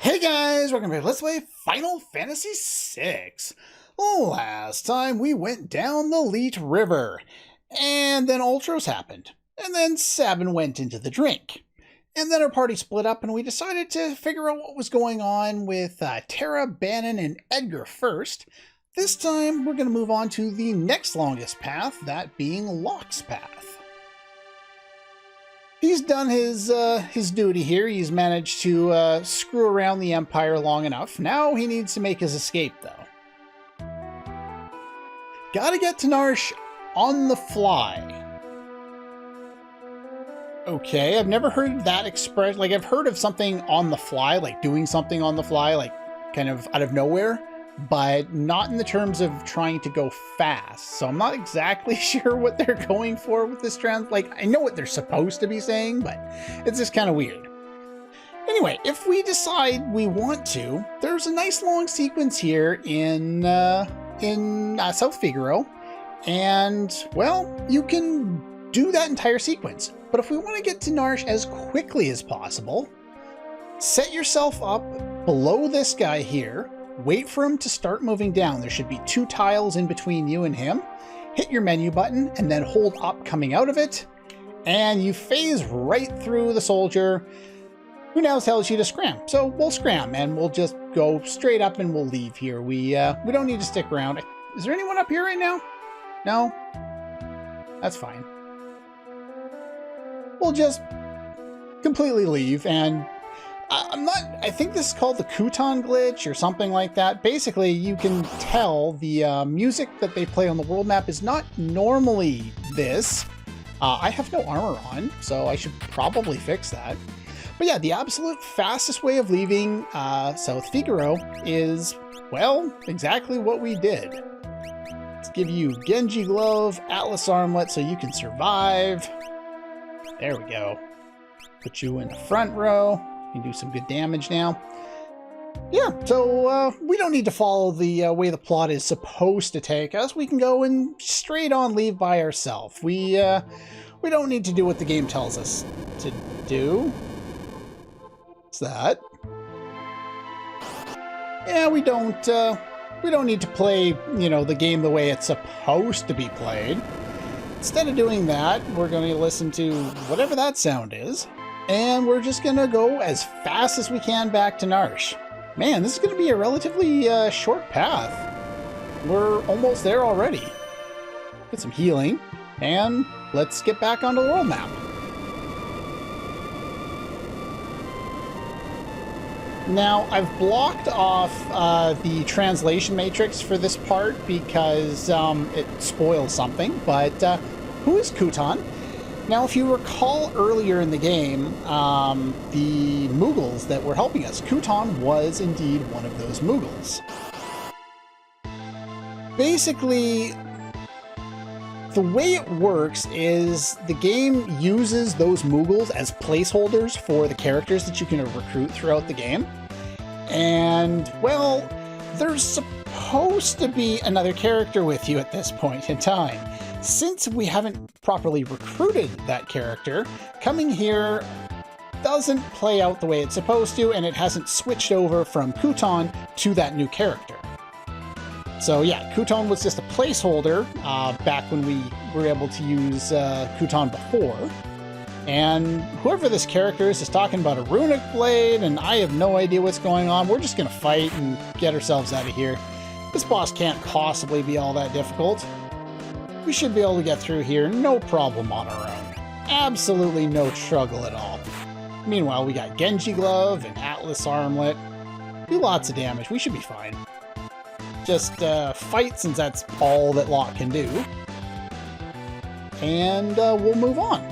Hey guys, welcome back to Let's Play Final Fantasy VI. Last time we went down the Leet River, and then Ultros happened, and then Sabin went into the drink. And then our party split up and we decided to figure out what was going on with Terra, Bannon, and Edgar first. This time we're going to move on to the next longest path, that being Locke's path. He's done his duty here. He's managed to screw around the Empire long enough. Now he needs to make his escape, though. Gotta get to Narsh on the fly. Okay, I've never heard that expression. Like, I've heard of something on the fly, like doing something on the fly, like kind of out of nowhere, but not in the terms of trying to go fast. So I'm not exactly sure what they're going for with this like, I know what they're supposed to be saying, but it's just kind of weird. Anyway, if we decide we want to, there's a nice long sequence here in South Figaro, and, well, you can do that entire sequence. But if we want to get to Narsh as quickly as possible, set yourself up below this guy here, wait for him to start moving down. There should be 2 tiles in between you and him. Hit your menu button and then hold up coming out of it, and you phase right through the soldier who now tells you to scram. So we'll scram and we'll just go straight up and we'll leave here. We don't need to stick around. Is there anyone up here right now? No? That's fine. We'll just completely leave, and I think this is called the Couton Glitch or something like that. Basically, you can tell the music that they play on the world map is not normally this. I have no armor on, so I should probably fix that. But yeah, the absolute fastest way of leaving South Figaro is, well, exactly what we did. Let's give you Genji Glove, Atlas Armlet so you can survive. There we go. Put you in the front row. You can do some good damage now. Yeah, so we don't need to follow the way the plot is supposed to take us. We can go and straight on leave by ourselves. We don't need to do what the game tells us to do. What's that? Yeah, we don't need to play, the game the way it's supposed to be played. Instead of doing that, we're going to listen to whatever that sound is. And we're just going to go as fast as we can back to Narsh. Man, this is going to be a relatively short path. We're almost there already. Get some healing, and let's get back onto the world map. Now, I've blocked off the translation matrix for this part because it spoils something, but who is Kutan? Now, if you recall earlier in the game, the Mughals that were helping us, Kutan was indeed one of those Mughals. Basically, the way it works is the game uses those Mughals as placeholders for the characters that you can recruit throughout the game. And, well, there's supposed to be another character with you at this point in time. Since we haven't properly recruited that character, coming here doesn't play out the way it's supposed to, and it hasn't switched over from Kutan to that new character. So yeah, Kutan was just a placeholder back when we were able to use Kutan before. And whoever this character is talking about a runic blade, and I have no idea what's going on. We're just going to fight and get ourselves out of here. This boss can't possibly be all that difficult. We should be able to get through here, no problem on our own. Absolutely no struggle at all. Meanwhile, we got Genji Glove and Atlas Armlet. Do lots of damage, we should be fine. Just fight, since that's all that Locke can do. And we'll move on.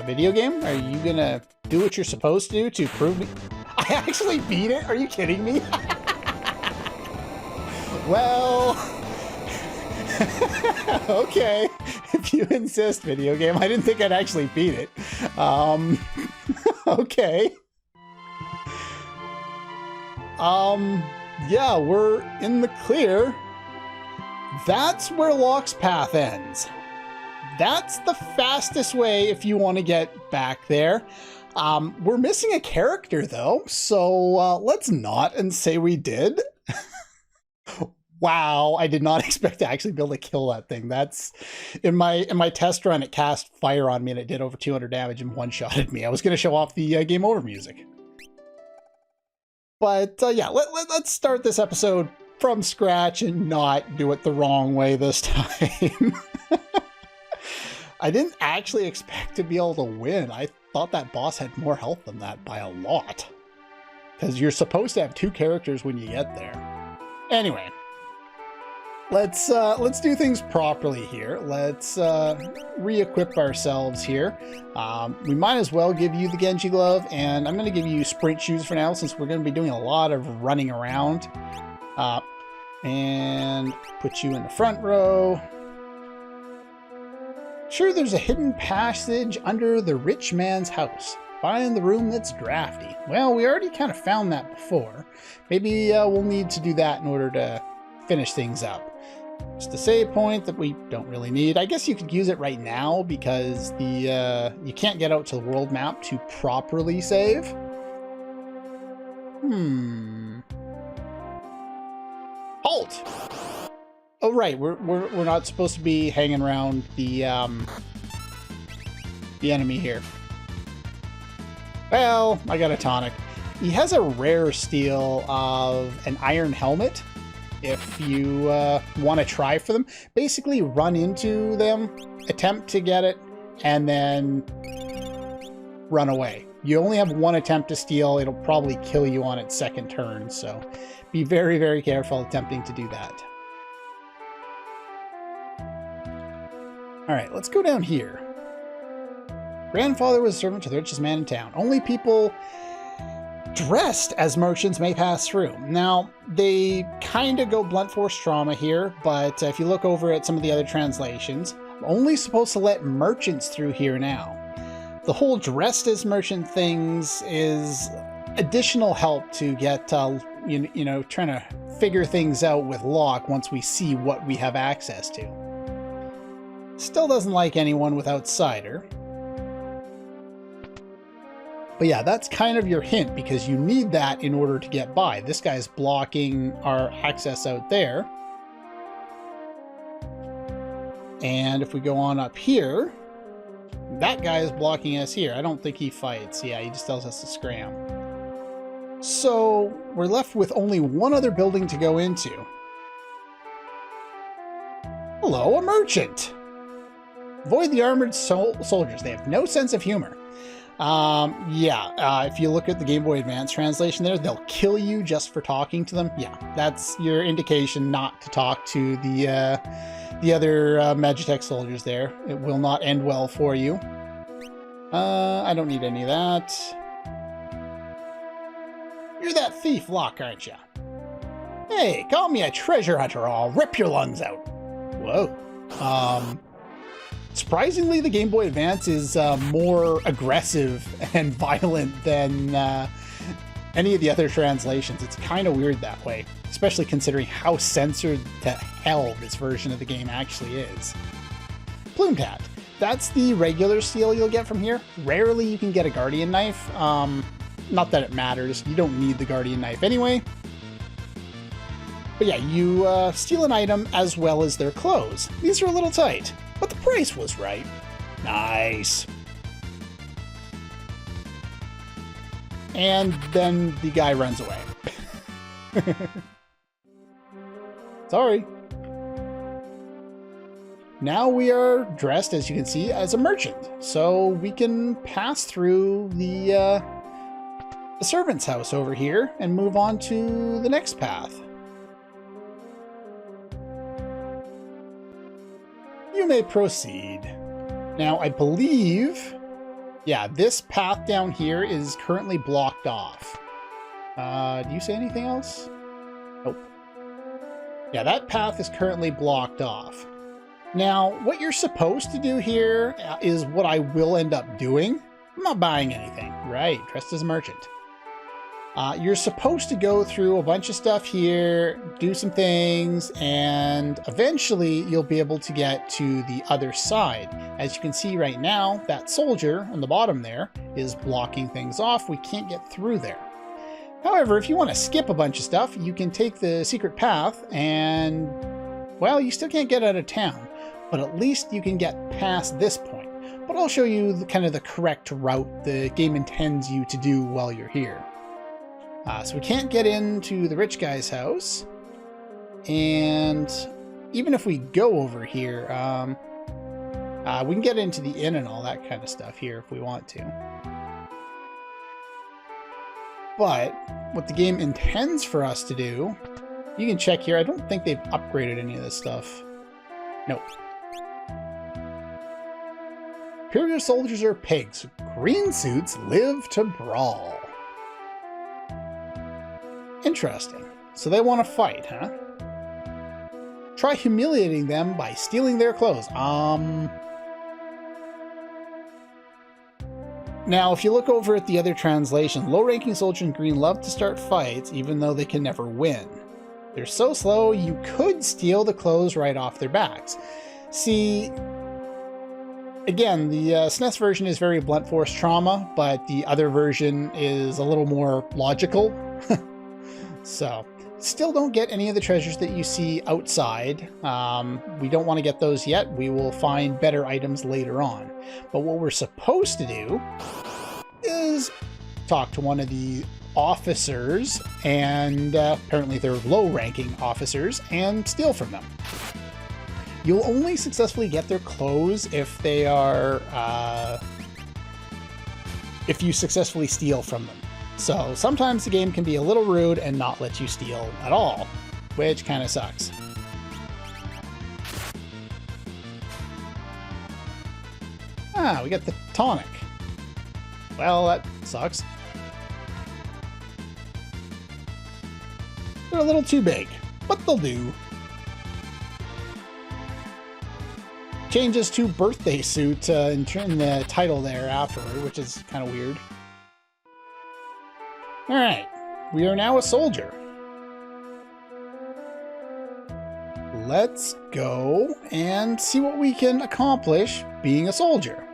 Video game? Are you gonna do what you're supposed to do to prove me? I actually beat it? Are you kidding me? Well, okay, if you insist, video game. I didn't think I'd actually beat it. Okay. Yeah, we're in the clear. That's where Locke's path ends. that's the fastest way if you want to get back there. We're missing a character though, so let's not and say we did. Wow, I did not expect to actually be able to kill that thing. That's in my test run, it cast fire on me and it did over 200 damage and one-shotted me. I was going to show off the game over music. But yeah, let's start this episode from scratch and not do it the wrong way this time. I didn't actually expect to be able to win. I thought that boss had more health than that by a lot. Because you're supposed to have 2 characters when you get there. Anyway, let's do things properly here. Let's re-equip ourselves here. We might as well give you the Genji glove, and I'm going to give you sprint shoes for now since we're going to be doing a lot of running around. And put you in the front row. Sure, there's a hidden passage under the rich man's house. Find the room that's drafty. Well, we already kind of found that before. Maybe we'll need to do that in order to finish things up. Just a save point that we don't really need. I guess you could use it right now because you can't get out to the world map to properly save. Halt! Oh right, we're not supposed to be hanging around the enemy here. Well, I got a tonic. He has a rare steal of an iron helmet. If you want to try for them, basically run into them, attempt to get it, and then run away. You only have 1 attempt to steal. It'll probably kill you on its 2nd turn, so be very, very careful attempting to do that. All right, let's go down here. Grandfather was a servant to the richest man in town. Only people dressed as merchants may pass through. Now, they kind of go blunt force trauma here, but if you look over at some of the other translations, I'm only supposed to let merchants through here now. The whole dressed as merchant things is additional help to get, you know, trying to figure things out with Locke once we see what we have access to. Still doesn't like anyone with outsider. But yeah, that's kind of your hint because you need that in order to get by. This guy's blocking our access out there. And if we go on up here, that guy is blocking us here. I don't think he fights. Yeah, he just tells us to scram. So we're left with only 1 other building to go into. Hello, a merchant. Avoid the armored soldiers. They have no sense of humor. If you look at the Game Boy Advance translation there, they'll kill you just for talking to them. Yeah, that's your indication not to talk to the other Magitech soldiers there. It will not end well for you. I don't need any of that. You're that thief, Locke, aren't you? Hey, call me a treasure hunter or I'll rip your lungs out. Whoa. Surprisingly, the Game Boy Advance is more aggressive and violent than any of the other translations. It's kind of weird that way, especially considering how censored to hell this version of the game actually is. Plumed Hat. That's the regular steal you'll get from here. Rarely you can get a Guardian Knife. Not that it matters. You don't need the Guardian Knife anyway. But yeah, you steal an item as well as their clothes. These are a little tight, but the price was right. Nice. And then the guy runs away. Sorry. Now we are dressed, as you can see, as a merchant. So we can pass through the servant's house over here and move on to the next path. You may proceed. Now, I believe, yeah, this path down here is currently blocked off. Do you say anything else? Nope. Yeah, that path is currently blocked off. Now, what you're supposed to do here is what I will end up doing. I'm not buying anything. Right, dressed as a merchant. You're supposed to go through a bunch of stuff here, do some things, and eventually you'll be able to get to the other side. As you can see right now, that soldier on the bottom there is blocking things off. We can't get through there. However, if you want to skip a bunch of stuff, you can take the secret path and, well, you still can't get out of town, but at least you can get past this point. But I'll show you kind of the correct route the game intends you to do while you're here. So we can't get into the rich guy's house, and even if we go over here, we can get into the inn and all that kind of stuff here if we want to. But what the game intends for us to do, you can check here. I don't think they've upgraded any of this stuff. Nope. Imperial soldiers are pigs. Green suits live to brawl. Interesting. So they want to fight, huh? Try humiliating them by stealing their clothes. Now, if you look over at the other translation, low-ranking soldiers in green love to start fights, even though they can never win. They're so slow, you could steal the clothes right off their backs. See, again, the SNES version is very blunt force trauma, but the other version is a little more logical. So, still don't get any of the treasures that you see outside. We don't want to get those yet. We will find better items later on. But what we're supposed to do is talk to one of the officers, and apparently they're low-ranking officers, and steal from them. You'll only successfully get their clothes if they are, if you successfully steal from them. So sometimes the game can be a little rude and not let you steal at all, which kind of sucks. Ah, we got the tonic. Well, that sucks. They're a little too big, but they'll do. Changes to birthday suit in the title there afterward, which is kind of weird. Alright, we are now a soldier. Let's go and see what we can accomplish being a soldier.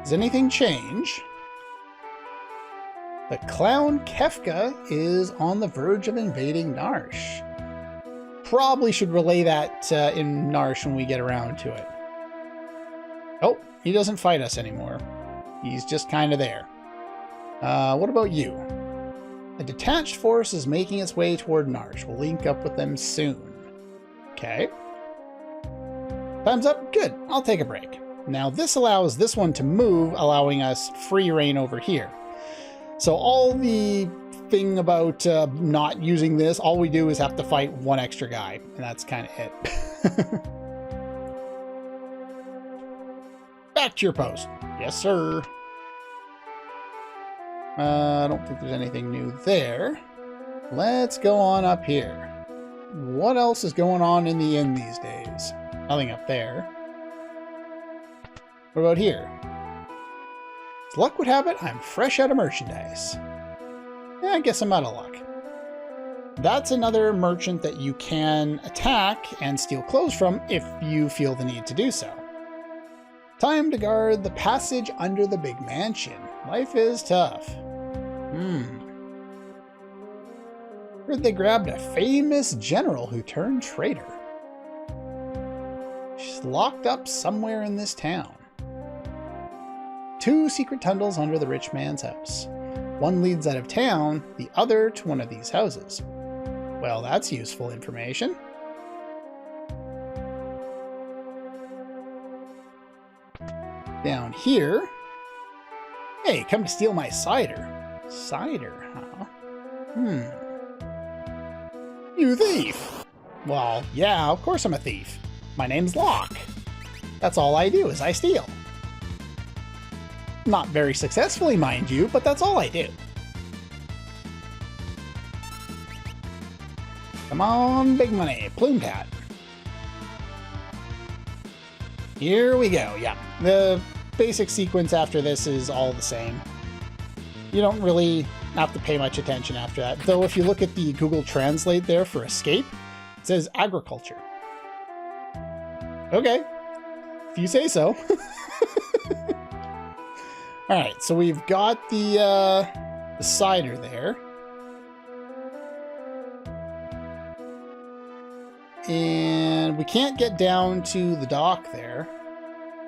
Does anything change? The clown Kefka is on the verge of invading Narsh. Probably should relay that in Narsh when we get around to it. Oh, he doesn't fight us anymore. He's just kind of there. What about you? A detached force is making its way toward Narsh. We'll link up with them soon. Okay. Time's up? Good. I'll take a break. Now this allows this one to move, allowing us free reign over here. So all the thing about not using this, all we do is have to fight one extra guy, and that's kind of it. Back to your post. Yes, sir. I don't think there's anything new there. Let's go on up here. What else is going on in the inn these days? Nothing up there. What about here? As luck would have it, I'm fresh out of merchandise. I guess I'm out of luck. That's another merchant that you can attack and steal clothes from if you feel the need to do so. Time to guard the passage under the big mansion. Life is tough. Heard they grabbed a famous general who turned traitor. She's locked up somewhere in this town. 2 secret tunnels under the rich man's house. One leads out of town, the other to one of these houses. Well, that's useful information. Down here. Hey, come to steal my cider. Cider, huh? You thief! Well, yeah, of course I'm a thief. My name's Locke. That's all I do is I steal. Not very successfully, mind you, but that's all I do. Come on, big money, plumed hat. Here we go, yeah. The basic sequence after this is all the same. you don't really have to pay much attention after that. Though if you look at the Google Translate there for escape, it says agriculture. Okay, if you say so. All right, so we've got the cider there. And we can't get down to the dock there.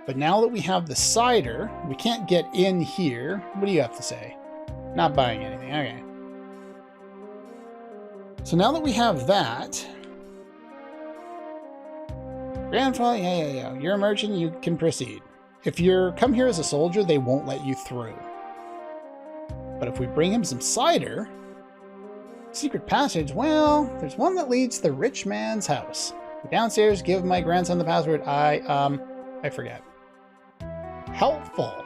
But now that we have the cider, we can't get in here. What do you have to say? Not buying anything. Okay. So now that we have that... Grandfather, yeah. You're a merchant, you can proceed. If you're come here as a soldier, they won't let you through. But if we bring him some cider... Secret passage, well, there's one that leads to the rich man's house. Go downstairs, give my grandson the password. I forget. Helpful.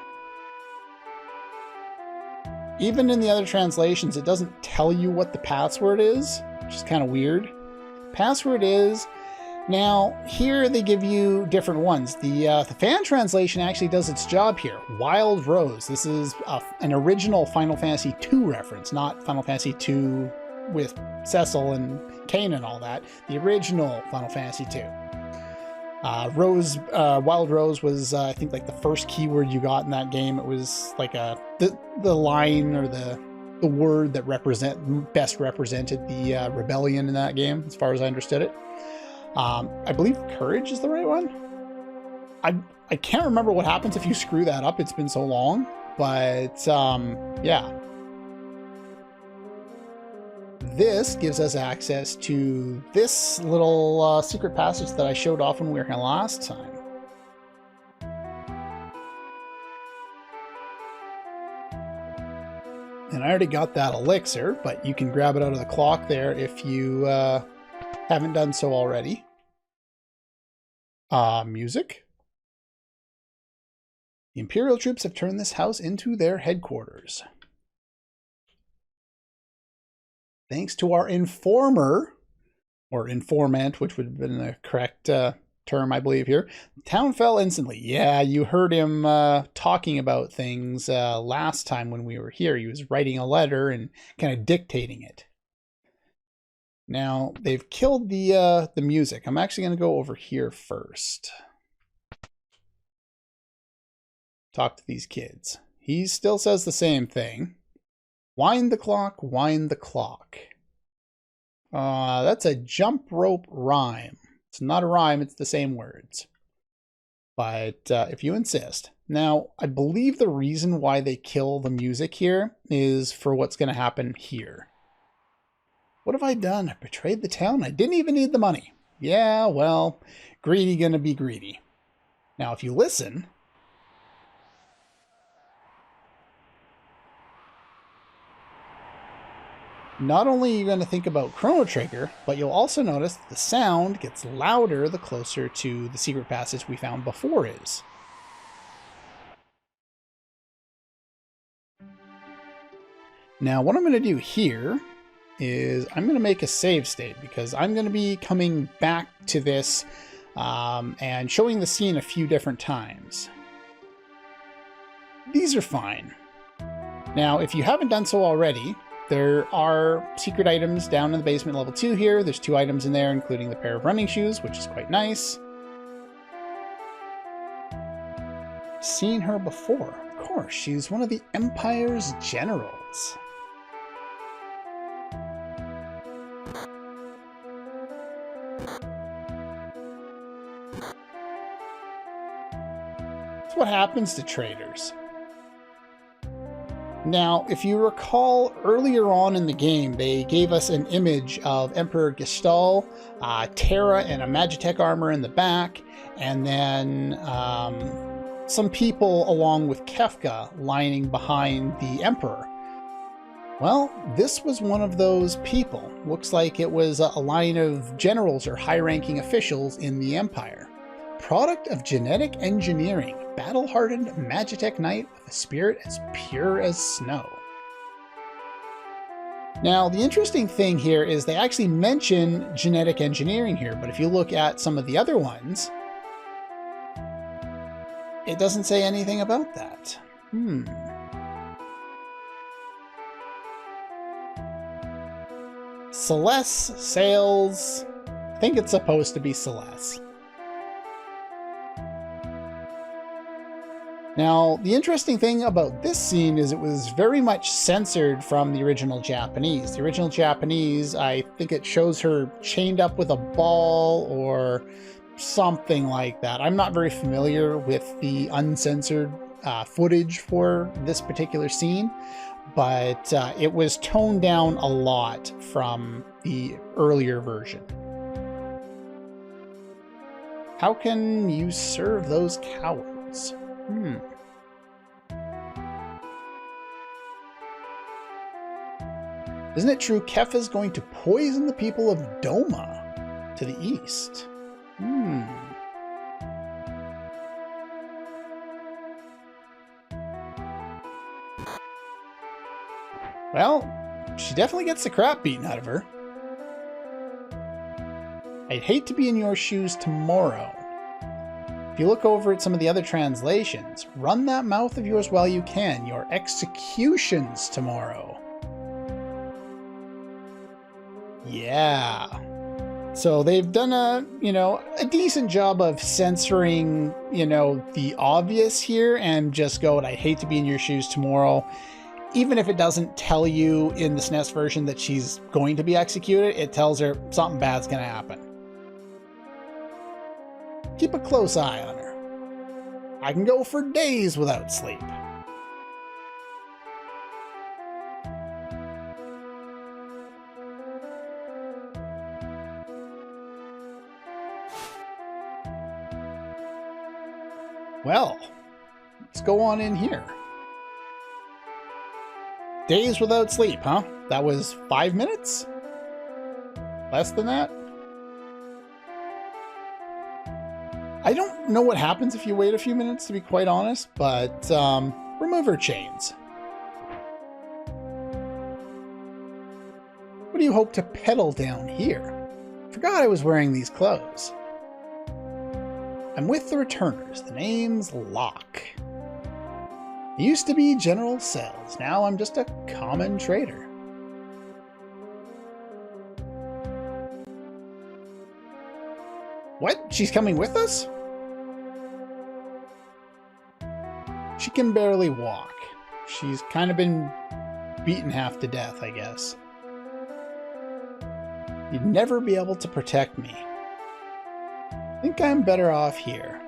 Even in the other translations, it doesn't tell you what the password is, which is kind of weird. Password is... Now, here they give you different ones. The fan translation actually does its job here. Wild Rose. This is an original Final Fantasy II reference, not Final Fantasy II with Cecil and Kain and all that. The original Final Fantasy II. Wild Rose was, I think, like the first keyword you got in that game. It was like the line or the word that best represented the rebellion in that game, as far as I understood it. I believe courage is the right one. I can't remember what happens if you screw that up. It's been so long, but yeah. This gives us access to this little secret passage that I showed off when we were here last time. And I already got that elixir, but you can grab it out of the clock there if you haven't done so already. Music. The Imperial troops have turned this house into their headquarters. Thanks to our informer, or informant, which would have been the correct term, I believe, here, the town fell instantly. Yeah, you heard him talking about things last time when we were here. He was writing a letter and kind of dictating it. Now, they've killed the music. I'm actually going to go over here first. Talk to these kids. He still says the same thing. Wind the clock, wind the clock. That's a jump rope rhyme. It's not a rhyme, it's the same words. But if you insist. Now, I believe the reason why they kill the music here is for what's going to happen here. What have I done? I betrayed the town. I didn't even need the money. Yeah, well, greedy gonna be greedy. Now, if you listen... Not only are you going to think about Chrono Trigger, but you'll also notice the sound gets louder the closer to the secret passage we found before is. Now, what I'm going to do here is I'm going to make a save state because I'm going to be coming back to this and showing the scene a few different times. These are fine. Now, if you haven't done so already, there are secret items down in the basement level 2 here. There's 2 items in there, including the pair of running shoes, which is quite nice. Seen her before. Of course, she's one of the Empire's generals. That's what happens to traitors. Now, if you recall, earlier on in the game, they gave us an image of Emperor Gestal, Terra in a Magitech armor in the back, and then some people along with Kefka lining behind the Emperor. Well, this was one of those people. Looks like it was a line of generals or high-ranking officials in the Empire. Product of genetic engineering. Battle-hardened Magitech knight with a spirit as pure as snow. Now, the interesting thing here is they actually mention genetic engineering here, but if you look at some of the other ones, it doesn't say anything about that. Celeste sails. I think it's supposed to be Celeste. Now, the interesting thing about this scene is it was very much censored from the original Japanese. The original Japanese, I think it shows her chained up with a ball or something like that. I'm not very familiar with the uncensored footage for this particular scene, but it was toned down a lot from the earlier version. How can you serve those cowards? Isn't it true Keffa's going to poison the people of Doma to the east? Well, she definitely gets the crap beaten out of her. I'd hate to be in your shoes tomorrow. If you look over at some of the other translations, run that mouth of yours while you can. Your execution's tomorrow. Yeah. So they've done a decent job of censoring, the obvious here and just go, I'd hate to be in your shoes tomorrow. Even if it doesn't tell you in the SNES version that she's going to be executed, it tells her something bad's going to happen. Keep a close eye on her. I can go for days without sleep. Well, let's go on in here. Days without sleep, huh? That was 5 minutes? Less than that? I don't know what happens if you wait a few minutes, to be quite honest, but remove her chains. What do you hope to peddle down here? Forgot I was wearing these clothes. I'm with the returners. The name's Locke. I used to be General Sells. Now I'm just a common trader. What? She's coming with us? She can barely walk. She's kind of been beaten half to death, I guess. You'd never be able to protect me. I think I'm better off here.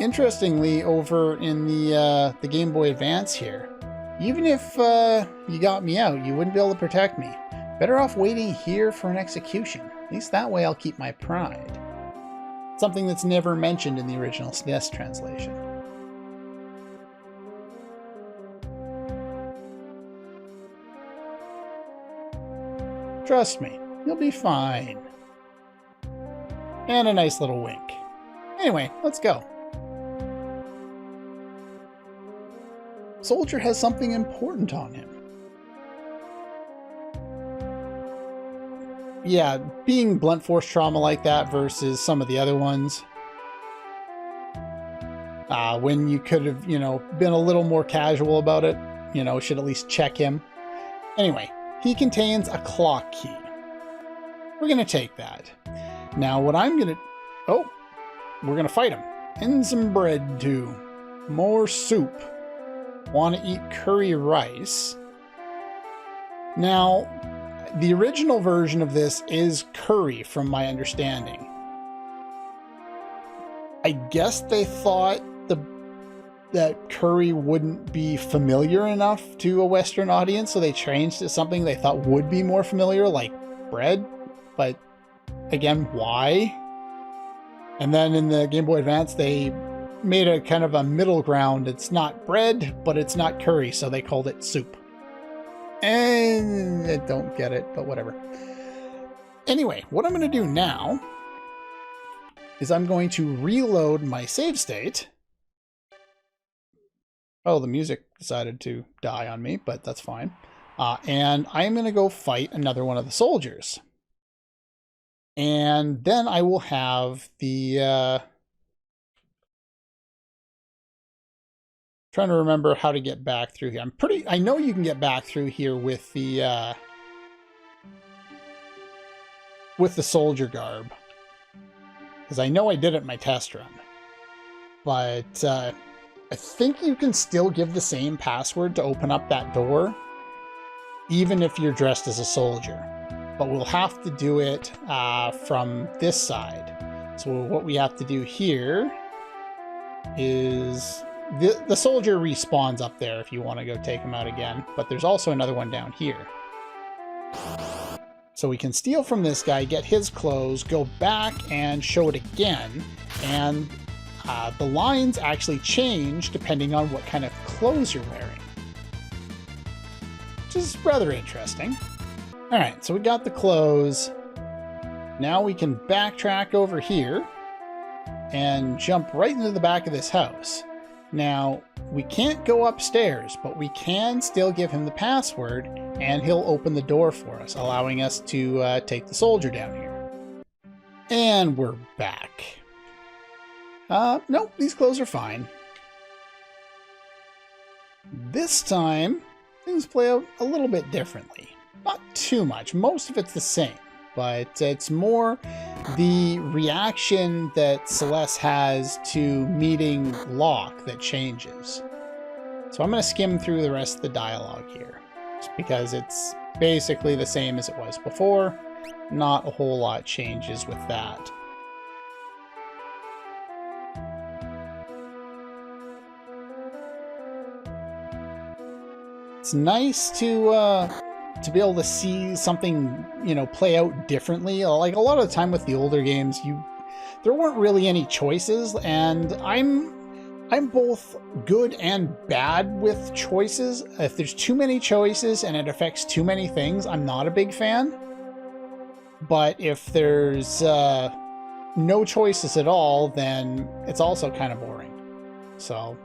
Interestingly, over in the Game Boy Advance here, even if you got me out, you wouldn't be able to protect me. Better off waiting here for an execution. At least that way I'll keep my pride. Something that's never mentioned in the original SNES translation. Trust me, you'll be fine. And a nice little wink. Anyway, let's go. Soldier has something important on him. Yeah, being blunt force trauma like that versus some of the other ones. When you could have, been a little more casual about it, should at least check him. Anyway, he contains a clock key. We're going to take that. Now, what I'm going to... Oh, we're going to fight him. And some bread, too. More soup. Want to eat curry rice. Now, the original version of this is curry, from my understanding. I guess they thought that curry wouldn't be familiar enough to a Western audience, so they changed to something they thought would be more familiar, like bread. But again, why? And then in the Game Boy Advance, they made a kind of a middle ground. It's not bread, but it's not curry, so they called it soup. And I don't get it, but whatever. Anyway, what I'm going to do now is I'm going to reload my save state. Oh, the music decided to die on me, but that's fine. And I'm going to go fight another one of the soldiers. And then I will have the... Trying to remember how to get back through here. I know you can get back through here with the soldier garb. Because I know I did it in my test run. But I think you can still give the same password to open up that door, even if you're dressed as a soldier. But we'll have to do it from this side. So what we have to do here is the soldier respawns up there if you want to go take him out again. But there's also another one down here. So we can steal from this guy, get his clothes, go back and show it again. And the lines actually change depending on what kind of clothes you're wearing. Which is rather interesting. Alright, so we got the clothes. Now we can backtrack over here and jump right into the back of this house. Now, we can't go upstairs, but we can still give him the password and he'll open the door for us, allowing us to take the soldier down here. And we're back. Nope, these clothes are fine. This time, things play out a little bit differently. Not too much. Most of it's the same, but it's more the reaction that Celeste has to meeting Locke that changes. So I'm going to skim through the rest of the dialogue here, just because it's basically the same as it was before. Not a whole lot changes with that. It's nice to be able to see something, you know, play out differently. Like a lot of the time with the older games, there weren't really any choices, and I'm both good and bad with choices. If there's too many choices and it affects too many things, I'm not a big fan. But if there's no choices at all, then it's also kind of boring. So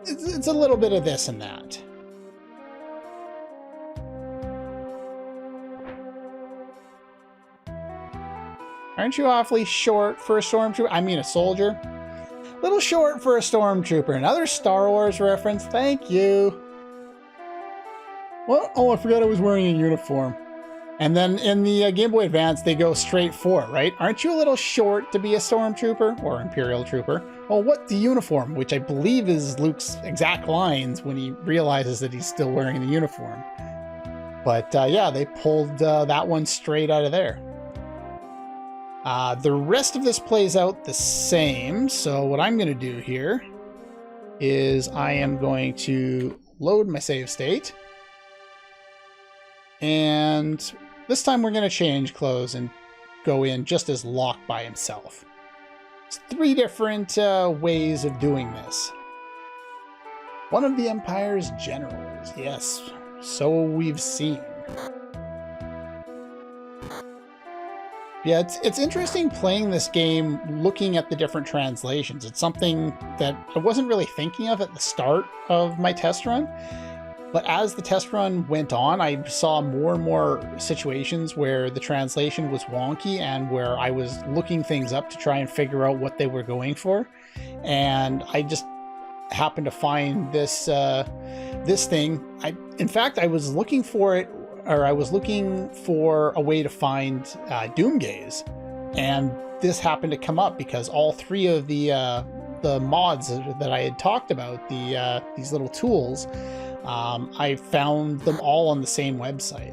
it's a little bit of this and that. Aren't you awfully short for a stormtrooper? I mean a soldier. Little short for a stormtrooper. Another Star Wars reference. Thank you. What? Oh, I forgot I was wearing a uniform. And then in the Game Boy Advance, they go straight for it, right? Aren't you a little short to be a stormtrooper or Imperial trooper? Oh, what? The uniform, which I believe is Luke's exact lines when he realizes that he's still wearing the uniform. But yeah, they pulled that one straight out of there. The rest of this plays out the same, so what I'm going to do here is I am going to load my save state, and this time we're going to change clothes and go in just as Locke by himself. It's 3 different ways of doing this. One of the Empire's generals, yes, so we've seen. Yeah, it's interesting playing this game looking at the different translations. It's something that I wasn't really thinking of at the start of my test run. But as the test run went on, I saw more and more situations where the translation was wonky and where I was looking things up to try and figure out what they were going for. And I just happened to find this this thing. In fact, I was looking for it, or I was looking for a way to find Doomgaze, and this happened to come up because all 3 of the mods that I had talked about, these little tools, I found them all on the same website.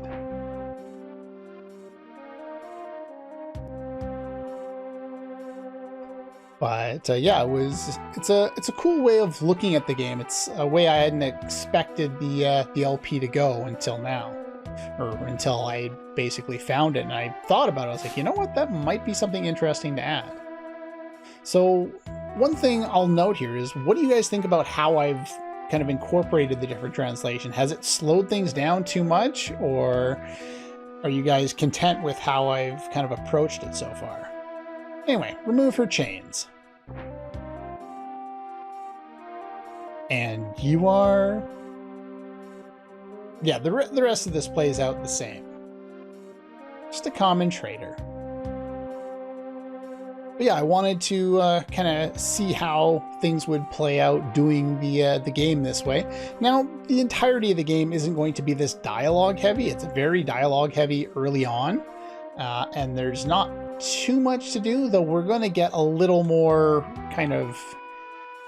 But yeah, it's a cool way of looking at the game. It's a way I hadn't expected the LP to go until now. Or until I basically found it and I thought about it. I was like, you know what? That might be something interesting to add. So one thing I'll note here is, what do you guys think about how I've kind of incorporated the different translation? Has it slowed things down too much, or are you guys content with how I've kind of approached it so far? Anyway, remove her chains. And you are... Yeah, the rest of this plays out the same. Just a common trader. But yeah, I wanted to kind of see how things would play out doing the game this way. Now, the entirety of the game isn't going to be this dialogue heavy. It's very dialogue heavy early on, and there's not too much to do, though we're going to get a little more kind of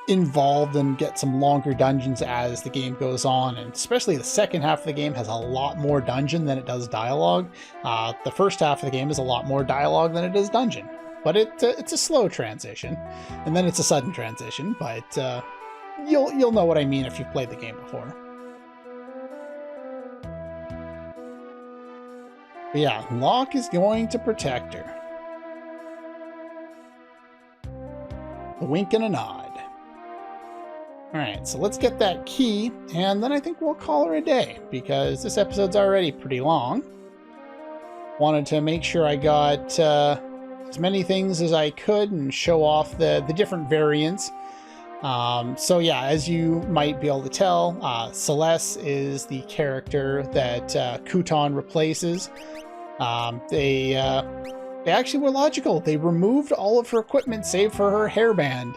involved and get some longer dungeons as the game goes on, and especially the second half of the game has a lot more dungeon than it does dialogue. The first half of the game is a lot more dialogue than it is dungeon, but it's a slow transition, and then it's a sudden transition, but you'll know what I mean if you've played the game before. But yeah, Locke is going to protect her. A wink and a nod. Alright, so let's get that key, and then I think we'll call her a day, because this episode's already pretty long. Wanted to make sure I got as many things as I could and show off the different variants. So yeah, as you might be able to tell, Celeste is the character that Couton replaces. They actually were logical. They removed all of her equipment save for her hairband.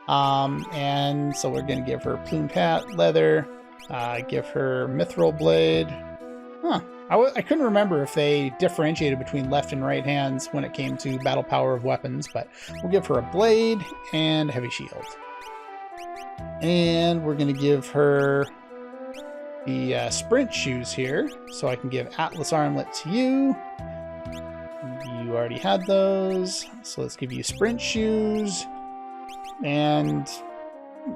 And so we're going to give her plumed hat, leather, give her mithril blade. Huh. I couldn't remember if they differentiated between left and right hands when it came to battle power of weapons, but we'll give her a blade and a heavy shield. And we're going to give her the sprint shoes here, so I can give Atlas Armlet to you. You already had those, so let's give you sprint shoes. And,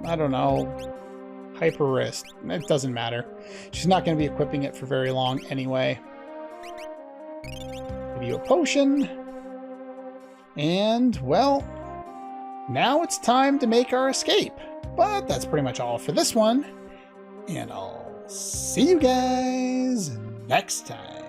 I don't know, hyper wrist. It doesn't matter. She's not going to be equipping it for very long anyway. Give you a potion. And, well, now it's time to make our escape. But that's pretty much all for this one. And I'll see you guys next time.